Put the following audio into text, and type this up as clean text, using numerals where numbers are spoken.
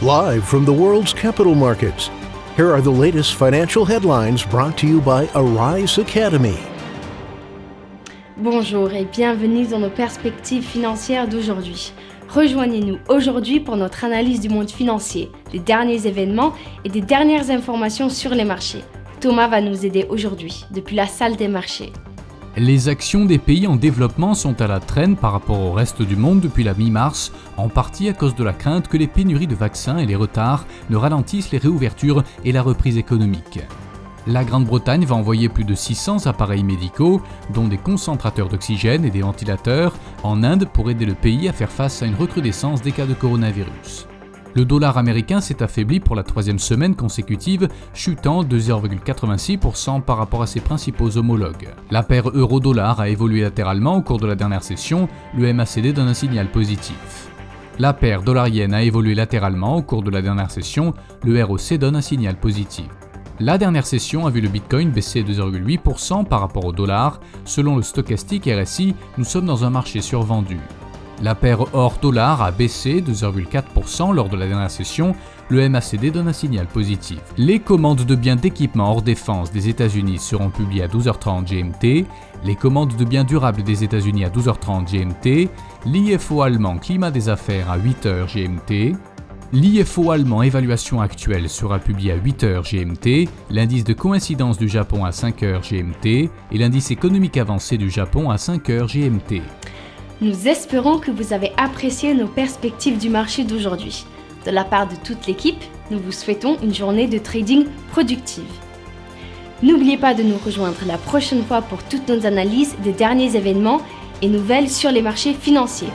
Live from the world's capital markets, here are the latest financial headlines brought to you by Arise Academy. Bonjour et bienvenue dans nos perspectives financières d'aujourd'hui. Rejoignez-nous aujourd'hui pour notre analyse du monde financier, des derniers événements et des dernières informations sur les marchés. Thomas va nous aider aujourd'hui, depuis la salle des marchés. Les actions des pays en développement sont à la traîne par rapport au reste du monde depuis la mi-mars, en partie à cause de la crainte que les pénuries de vaccins et les retards ne ralentissent les réouvertures et la reprise économique. La Grande-Bretagne va envoyer plus de 600 appareils médicaux, dont des concentrateurs d'oxygène et des ventilateurs, en Inde pour aider le pays à faire face à une recrudescence des cas de coronavirus. Le dollar américain s'est affaibli pour la troisième semaine consécutive, chutant de 0,86% par rapport à ses principaux homologues. La paire euro-dollar a évolué latéralement au cours de la dernière session, le MACD donne un signal positif. La paire dollar-yen a évolué latéralement au cours de la dernière session, le ROC donne un signal positif. La dernière session a vu le Bitcoin baisser de 0,8% par rapport au dollar. Selon le stochastique RSI, nous sommes dans un marché survendu. La paire or-dollar a baissé de 0,4% lors de la dernière session, le MACD donne un signal positif. Les commandes de biens d'équipement hors défense des États-Unis seront publiées à 12h30 GMT, les commandes de biens durables des États-Unis à 12h30 GMT, l'IFO allemand climat des affaires à 8h GMT, l'IFO allemand évaluation actuelle sera publié à 8h GMT, l'indice de coïncidence du Japon à 5h GMT et l'indice économique avancé du Japon à 5h GMT. Nous espérons que vous avez apprécié nos perspectives du marché d'aujourd'hui. De la part de toute l'équipe, nous vous souhaitons une journée de trading productive. N'oubliez pas de nous rejoindre la prochaine fois pour toutes nos analyses des derniers événements et nouvelles sur les marchés financiers.